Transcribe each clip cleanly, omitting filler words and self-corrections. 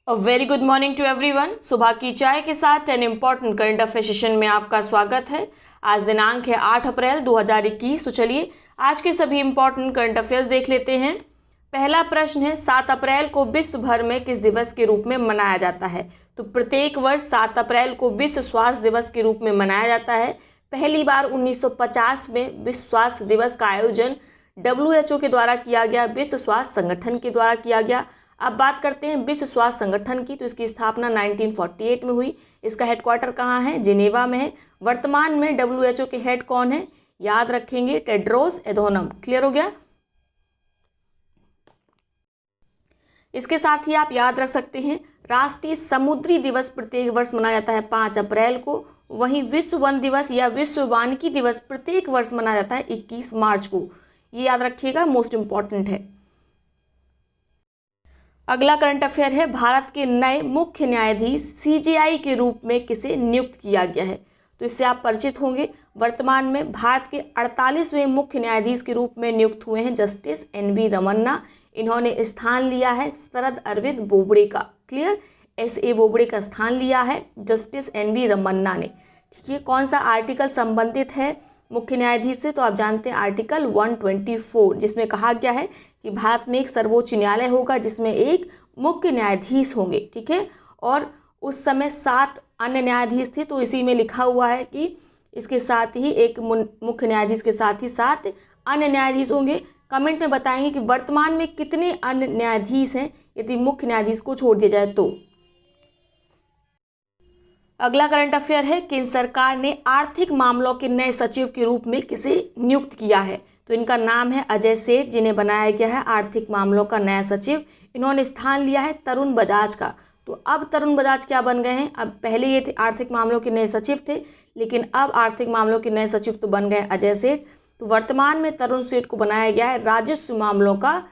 Very good morning to everyone. सुबह की चाय के साथ 10 इंपॉर्टेंट करंट अफेयर सेशन में आपका स्वागत है। आज दिनांक है 8 अप्रैल 2021। तो चलिए आज के सभी इंपॉर्टेंट करंट अफेयर्स देख लेते हैं। पहला प्रश्न है, 7 अप्रैल को विश्व भर में किस दिवस के रूप में मनाया जाता है? तो प्रत्येक वर्ष 7 अप्रैल को विश्व स्वास्थ्य दिवस के रूप में मनाया जाता है। पहली बार 1950 में विश्व स्वास्थ्य दिवस का आयोजन WHO के द्वारा किया गया, विश्व स्वास्थ्य संगठन के द्वारा किया गया। अब बात करते हैं विश्व स्वास्थ्य संगठन की। तो इसकी स्थापना 1948 में हुई। इसका हेडक्वार्टर कहाँ है? जिनेवा में है। वर्तमान में WHO के हेड कौन है? याद रखेंगे, टेड्रोस एधोनम। क्लियर हो गया? इसके साथ ही आप याद रख सकते हैं राष्ट्रीय समुद्री दिवस प्रत्येक वर्ष मनाया जाता है 5 अप्रैल को। वहीं विश्व वन दिवस या विश्व वानिकी दिवस प्रत्येक वर्ष मनाया जाता है 21 मार्च को। ये याद रखिएगा, मोस्ट इंपॉर्टेंट है। अगला करंट अफेयर है, भारत के नए मुख्य न्यायाधीश CJI के रूप में किसे नियुक्त किया गया है? तो इससे आप परिचित होंगे। वर्तमान में भारत के 48वें मुख्य न्यायाधीश के रूप में नियुक्त हुए हैं जस्टिस NV रमन्ना। इन्होंने स्थान लिया है शरद अरविंद बोबड़े का। क्लियर? SA बोबड़े का स्थान लिया है जस्टिस NV रमन्ना ने। ठीक है, कौन सा आर्टिकल संबंधित है मुख्य न्यायाधीश से? तो आप जानते हैं आर्टिकल 124, जिसमें कहा गया है कि भारत में एक सर्वोच्च न्यायालय होगा जिसमें एक मुख्य न्यायाधीश होंगे। ठीक है, और उस समय 7 अन्य न्यायाधीश थे। तो इसी में लिखा हुआ है कि इसके साथ ही एक मुख्य न्यायाधीश के साथ ही 7 अन्य न्यायाधीश होंगे। कमेंट में बताएंगे कि वर्तमान में कितने अन्य न्यायाधीश हैं यदि मुख्य न्यायाधीश को छोड़ दिया जाए तो। अगला करंट अफेयर है, केंद्र सरकार ने आर्थिक मामलों के नए सचिव के रूप में किसे नियुक्त किया है? तो इनका नाम है अजय सेठ, जिन्हें बनाया गया है आर्थिक मामलों का नया सचिव। इन्होंने स्थान लिया है तरुण बजाज का। तो अब तरुण बजाज क्या बन गए हैं? अब पहले ये थे आर्थिक मामलों के नए सचिव थे, लेकिन अब आर्थिक मामलों के नए सचिव तो बन गए अजय सेठ। तो वर्तमान में तरुण सेठ को बनाया गया है राजस्व मामलों का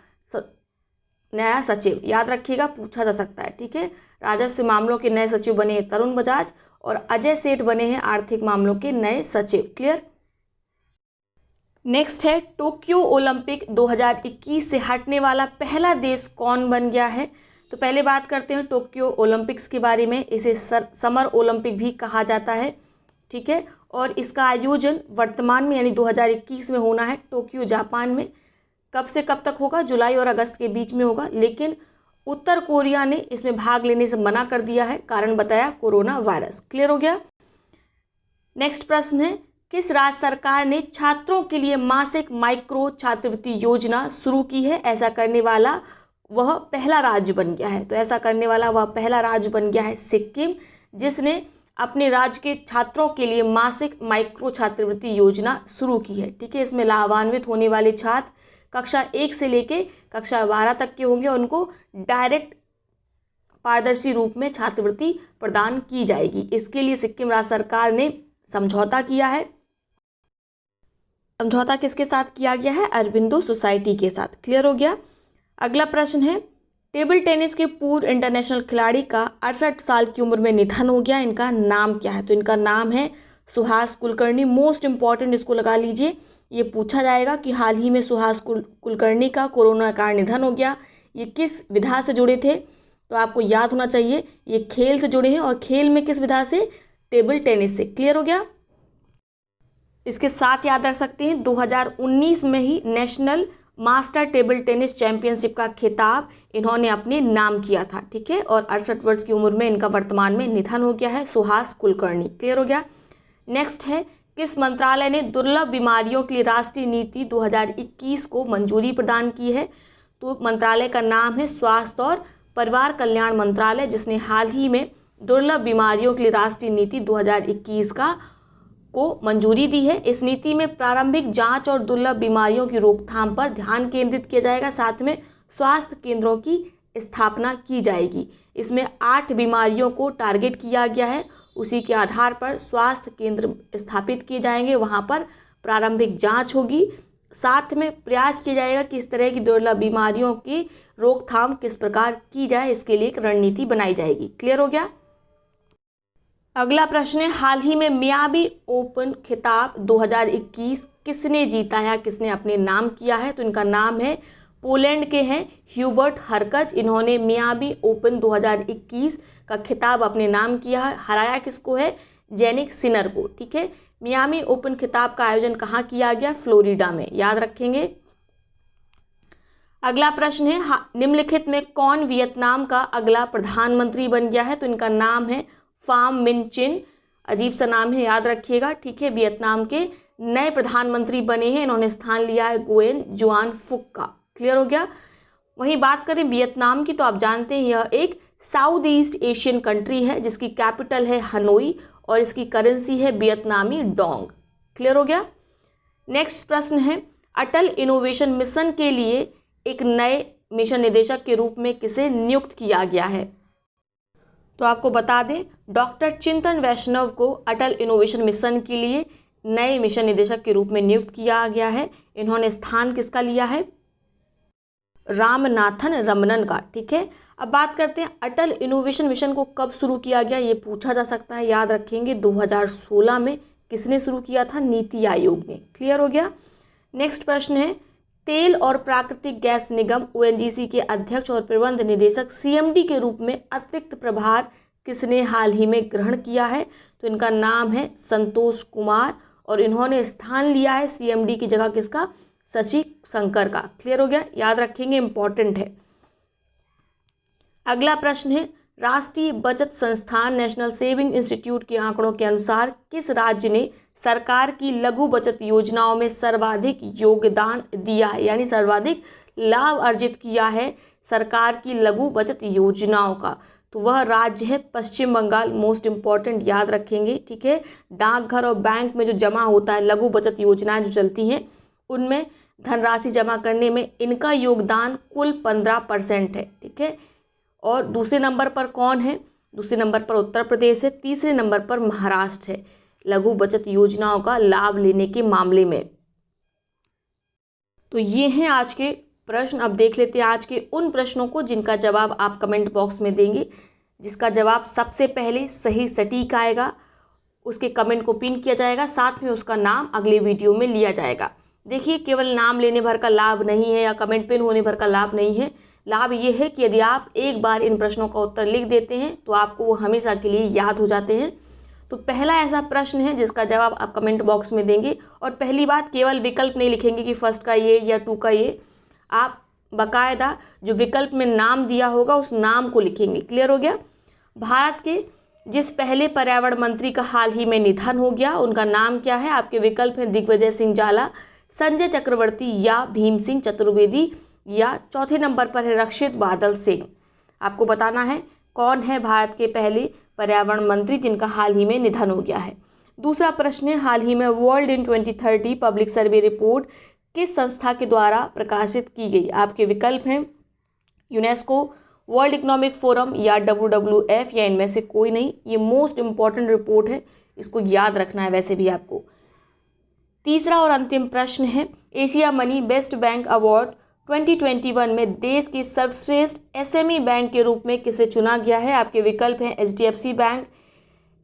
नया सचिव। याद रखिएगा, पूछा जा सकता है। ठीक है, राजस्व मामलों के नए सचिव बने हैं तरुण बजाज और अजय सेठ बने हैं आर्थिक मामलों के नए सचिव। क्लियर? नेक्स्ट है, टोक्यो ओलंपिक 2021 से हटने वाला पहला देश कौन बन गया है? तो पहले बात करते हैं टोक्यो ओलंपिक्स के बारे में। इसे समर ओलंपिक भी कहा जाता है। ठीक है, और इसका आयोजन वर्तमान में यानी 2021 में होना है टोक्यो जापान में। कब से कब तक होगा? जुलाई और अगस्त के बीच में होगा। लेकिन उत्तर कोरिया ने इसमें भाग लेने से मना कर दिया है। कारण बताया, कोरोना वायरस। क्लियर हो गया? नेक्स्ट प्रश्न है, किस राज्य सरकार ने छात्रों के लिए मासिक माइक्रो छात्रवृत्ति योजना शुरू की है? ऐसा करने वाला वह पहला राज्य बन गया है। तो ऐसा करने वाला वह पहला राज्य बन गया है सिक्किम, जिसने अपने राज्य के छात्रों के लिए मासिक माइक्रो छात्रवृत्ति योजना शुरू की है। ठीक है, इसमें लाभान्वित होने वाले छात्र कक्षा 1 से लेके कक्षा 12 तक के होंगे। उनको डायरेक्ट पारदर्शी रूप में छात्रवृत्ति प्रदान की जाएगी। इसके लिए सिक्किम राज्य सरकार ने समझौता किया है। समझौता किसके साथ किया गया है? अरबिंदो सोसाइटी के साथ। क्लियर हो गया? अगला प्रश्न है, टेबल टेनिस के पूर्व इंटरनेशनल खिलाड़ी का 68 साल की उम्र में निधन हो गया। इनका नाम क्या है? तो इनका नाम है सुहास कुलकर्णी। मोस्ट इंपॉर्टेंट, इसको लगा लीजिए। ये पूछा जाएगा कि हाल ही में सुहास कुलकर्णी का कोरोना के कारण निधन हो गया। ये किस विधा से जुड़े थे? तो आपको याद होना चाहिए, ये खेल से जुड़े हैं। और खेल में किस विधा से? टेबल टेनिस से। क्लियर हो गया? इसके साथ याद रख सकते हैं 2019 में ही national master table tennis championship का खिताब इन्होंने अपने नाम किया था। ठीक है, और 68 वर्ष की उम्र में इनका वर्तमान में निधन हो गया है, सुहास कुलकर्णी। क्लियर हो गया? नेक्स्ट है, किस मंत्रालय ने दुर्लभ बीमारियों के लिए राष्ट्रीय नीति 2021 को मंजूरी प्रदान की है? तो मंत्रालय का नाम है स्वास्थ्य और परिवार कल्याण मंत्रालय, जिसने हाल ही में दुर्लभ बीमारियों के लिए राष्ट्रीय नीति 2021 को मंजूरी दी है। इस नीति में प्रारंभिक जांच और दुर्लभ बीमारियों की रोकथाम पर ध्यान केंद्रित किया जाएगा। साथ में स्वास्थ्य केंद्रों की स्थापना की जाएगी। इसमें 8 बीमारियों को टारगेट किया गया है। उसी के आधार पर स्वास्थ्य केंद्र स्थापित किए जाएंगे, वहाँ पर प्रारंभिक जांच होगी। साथ में प्रयास किया जाएगा कि इस तरह की दुर्लभ बीमारियों की रोकथाम किस प्रकार की जाए, इसके लिए एक रणनीति बनाई जाएगी। क्लियर हो गया? अगला प्रश्न है, हाल ही में मियामी ओपन खिताब 2021 किसने जीता है, किसने अपने नाम किया है? तो इनका नाम है पोलैंड के हैं ह्यूबर्ट हरकज, इन्होंने मियामी ओपन 2021 का खिताब अपने नाम किया है। हराया किसको है? जेनिक सिनर को। ठीक है, मियामी ओपन खिताब का आयोजन कहाँ किया गया? फ्लोरिडा में, याद रखेंगे। अगला प्रश्न है निम्नलिखित में कौन वियतनाम का अगला प्रधानमंत्री बन गया है? तो इनका नाम है फाम मिन चिन, अजीब सा नाम है, याद रखिएगा। ठीक है, वियतनाम के नए प्रधानमंत्री बने हैं, इन्होंने स्थान लिया है गुएन जुआन फुक का। क्लियर हो गया। वहीं बात करें वियतनाम की, तो आप जानते हैं यह एक साउथ ईस्ट एशियन कंट्री है जिसकी कैपिटल है हनोई और इसकी करेंसी है वियतनामी डोंग। क्लियर हो गया। नेक्स्ट प्रश्न है अटल इनोवेशन मिशन के लिए एक नए मिशन निदेशक के रूप में किसे नियुक्त किया गया है? तो आपको बता दें डॉक्टर चिंतन वैष्णव को अटल इनोवेशन मिशन के लिए नए मिशन निदेशक के रूप में नियुक्त किया गया है। इन्होंने स्थान किसका लिया है? रामनाथन रमनन का। ठीक है, अब बात करते हैं अटल इनोवेशन मिशन को कब शुरू किया गया, ये पूछा जा सकता है, याद रखेंगे 2016 में। किसने शुरू किया था? नीति आयोग ने। क्लियर हो गया। नेक्स्ट प्रश्न है तेल और प्राकृतिक गैस निगम ओएनजीसी के अध्यक्ष और प्रबंध निदेशक सीएमडी के रूप में अतिरिक्त प्रभार किसने हाल ही में ग्रहण किया है? तो इनका नाम है संतोष कुमार और इन्होंने स्थान लिया है सीएमडी की जगह किसका? शशि शंकर का। क्लियर हो गया, याद रखेंगे, इंपॉर्टेंट है। अगला प्रश्न है राष्ट्रीय बचत संस्थान नेशनल सेविंग इंस्टीट्यूट के आंकड़ों के अनुसार किस राज्य ने सरकार की लघु बचत योजनाओं में सर्वाधिक योगदान दिया है, यानी सर्वाधिक लाभ अर्जित किया है सरकार की लघु बचत योजनाओं का? तो वह राज्य है पश्चिम बंगाल। मोस्ट इंपॉर्टेंट, याद रखेंगे। ठीक है, डाकघर और बैंक में जो जमा होता है, लघु बचत योजनाएं जो चलती हैं उनमें धनराशि जमा करने में इनका योगदान कुल 15% है। ठीक है, और दूसरे नंबर पर कौन है? दूसरे नंबर पर उत्तर प्रदेश है, तीसरे नंबर पर महाराष्ट्र है लघु बचत योजनाओं का लाभ लेने के मामले में। तो ये हैं आज के प्रश्न। अब देख लेते हैं आज के उन प्रश्नों को जिनका जवाब आप कमेंट बॉक्स में देंगे। जिसका जवाब सबसे पहले सही सटीक आएगा उसके कमेंट को पिन किया जाएगा, साथ में उसका नाम अगले वीडियो में लिया जाएगा। देखिए, केवल नाम लेने भर का लाभ नहीं है या कमेंट पिन होने भर का लाभ नहीं है। लाभ ये है कि यदि आप एक बार इन प्रश्नों का उत्तर लिख देते हैं तो आपको वो हमेशा के लिए याद हो जाते हैं। तो पहला ऐसा प्रश्न है जिसका जवाब आप कमेंट बॉक्स में देंगे। और पहली बात, केवल विकल्प नहीं लिखेंगे कि फर्स्ट का ये या टू का ये, आप बाकायदा जो विकल्प में नाम दिया होगा उस नाम को लिखेंगे। क्लियर हो गया। भारत के जिस पहले पर्यावरण मंत्री का हाल ही में निधन हो गया उनका नाम क्या है? आपके विकल्प हैं दिग्विजय सिंह जाला, संजय चक्रवर्ती या भीम सिंह चतुर्वेदी, या चौथे नंबर पर है रक्षित बादल सिंह। आपको बताना है कौन है भारत के पहले पर्यावरण मंत्री जिनका हाल ही में निधन हो गया है। दूसरा प्रश्न है हाल ही में world in 2030 public survey report किस संस्था के द्वारा प्रकाशित की गई? आपके विकल्प हैं यूनेस्को, वर्ल्ड इकोनॉमिक फोरम या WWF या इनमें से कोई नहीं। ये मोस्ट इंपॉर्टेंट रिपोर्ट है, इसको याद रखना है वैसे भी आपको। तीसरा और अंतिम प्रश्न है Asia money best bank award 2021 में देश की सर्वश्रेष्ठ SME बैंक के रूप में किसे चुना गया है? आपके विकल्प हैं HDFC bank,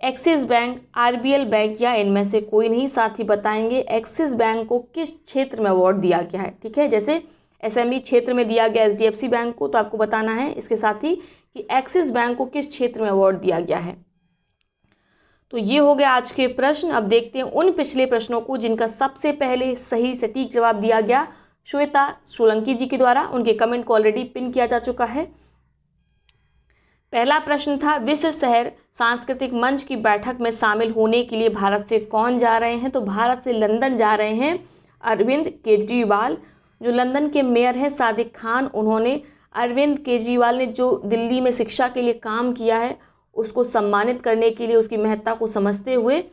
axis bank, RBL bank या इनमें से कोई नहीं। साथ ही बताएंगे एक्सिस बैंक को किस क्षेत्र में अवार्ड दिया गया है। ठीक है, जैसे SME क्षेत्र में दिया गया HDFC बैंक को, तो आपको बताना है इसके साथ ही कि एक्सिस बैंक को किस क्षेत्र में अवार्ड दिया गया है। तो ये हो गया आज के प्रश्न। अब देखते हैं उन पिछले प्रश्नों को जिनका सबसे पहले सही सटीक जवाब दिया गया श्वेता सोलंकी जी के द्वारा। उनके कमेंट को ऑलरेडी पिन किया जा चुका है। पहला प्रश्न था विश्व शहर सांस्कृतिक मंच की बैठक में शामिल होने के लिए भारत से कौन जा रहे हैं? तो भारत से लंदन जा रहे हैं अरविंद केजरीवाल। जो लंदन के मेयर हैं सादिक खान, उन्होंने अरविंद केजरीवाल ने जो दिल्ली में शिक्षा के लिए काम किया है उसको सम्मानित करने के लिए, उसकी महत्ता को समझते हुए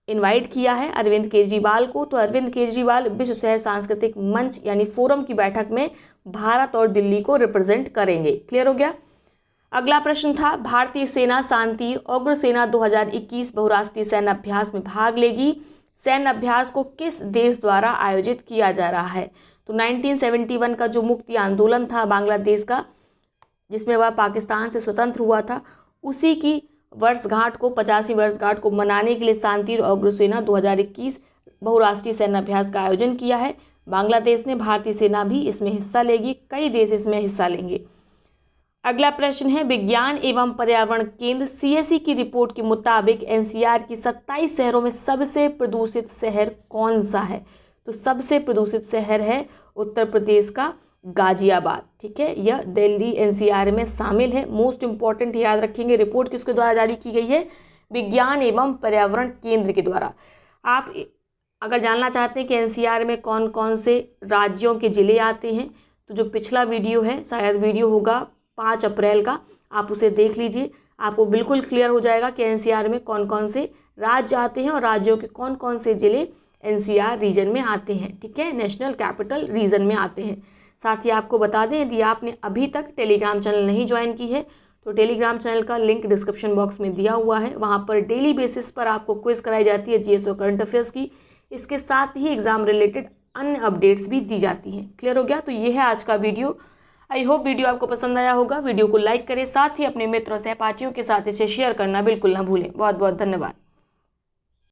इनवाइट किया है अरविंद केजरीवाल को। तो अरविंद केजरीवाल विश्व शहर सांस्कृतिक मंच यानी फोरम की बैठक में भारत और दिल्ली को रिप्रेजेंट करेंगे। क्लियर हो गया। अगला प्रश्न था भारतीय सेना शांति उग्र सेना 2021 बहुराष्ट्रीय सैन्य अभ्यास में भाग लेगी। सैन्य अभ्यास को किस देश द्वारा आयोजित किया जा रहा है? तो 1971 का जो मुक्ति आंदोलन था बांग्लादेश का, जिसमें वह पाकिस्तान से स्वतंत्र हुआ था, उसी की वर्षगांठ को 50वीं वर्षगांठ को मनाने के लिए शांति और उग्र सेना 2021 बहुराष्ट्रीय सैन्य अभ्यास का आयोजन किया है। बांग्लादेश ने, भारतीय सेना भी इसमें हिस्सा लेगी, कई देश इसमें हिस्सा लेंगे। अगला प्रश्न है, विज्ञान एवं पर्यावरण केंद्र CSE की रिपोर्ट के मुताबिक NCR की 27 शहरों में सबसे प्रदूषित शहर कौन सा है? तो सबसे प्रदूषित शहर है उत्तर प्रदेश का गाजियाबाद। ठीक है, यह दिल्ली NCR में शामिल है। मोस्ट इंपॉर्टेंट याद रखेंगे, रिपोर्ट किसके द्वारा जारी की गई है? विज्ञान एवं पर्यावरण केंद्र के द्वारा। आप अगर जानना चाहते हैं कि NCR में कौन कौन से राज्यों के जिले आते हैं, तो जो पिछला वीडियो है, शायद वीडियो होगा 5 अप्रैल का, आप उसे देख लीजिए, आपको बिल्कुल क्लियर हो जाएगा कि NCR में कौन कौन से राज्य आते हैं और राज्यों के कौन कौन से जिले NCR रीजन में आते हैं। ठीक है, नेशनल कैपिटल रीजन में आते हैं। साथ ही आपको बता दें, यदि आपने अभी तक टेलीग्राम चैनल नहीं ज्वाइन की है तो टेलीग्राम चैनल का लिंक डिस्क्रिप्शन बॉक्स में दिया हुआ है। वहाँ पर डेली बेसिस पर आपको क्विज कराई जाती है GS और करंट अफेयर्स की। इसके साथ ही एग्जाम रिलेटेड अन्य अपडेट्स भी दी जाती हैं। क्लियर हो गया? तो ये है आज का वीडियो। आई होप वीडियो आपको पसंद आया होगा। वीडियो को लाइक करें, साथ ही अपने मित्रों सहपाठियों के साथ इसे शेयर करना बिल्कुल ना भूलें। बहुत बहुत धन्यवाद।